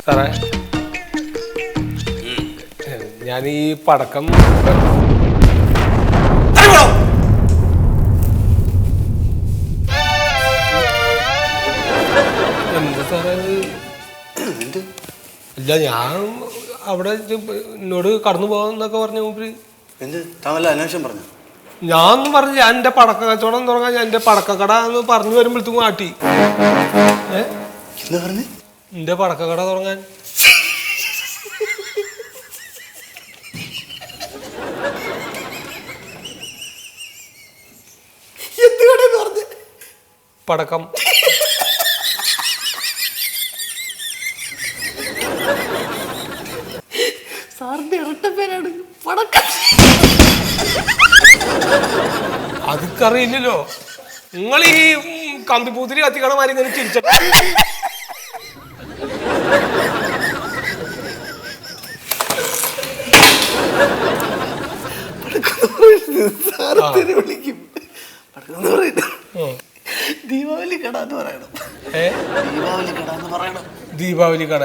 സാറേ ഞാൻ ഈ പടക്കം എന്ത് സാറേ ഇല്ല ഞാൻ അവിടെ എന്നോട് കടന്നു പോകാന്നൊക്കെ പറഞ്ഞ മൂപ്പര് അന്വേഷണം പറഞ്ഞു. ഞാനൊന്നും പറഞ്ഞു ഞാൻ എന്റെ പടക്ക കച്ചവടം തുടങ്ങാൻ ഞാൻ എന്റെ പടക്കക്കട എന്ന് പറഞ്ഞു വരുമ്പോഴത്തേക്കും ആട്ടി എന്താ പറഞ്ഞു എന്റെ പടക്കക്കട തുടങ്ങാൻ. പടക്കം സാറിന്റെ ഇരട്ട പേരാണ് പടക്കം. അതൊക്കറിയില്ലല്ലോ. നിങ്ങൾ ഈ കമ്പിപ്പൂത്തിരി കത്തിക്കണമാരി ഇങ്ങനെ ചിരിച്ച വിളിക്കും. ദീപാവലി കട എന്ന് പറയണം. ദീപാവലി കട എന്ന് പറയണം. ദീപാവലി കട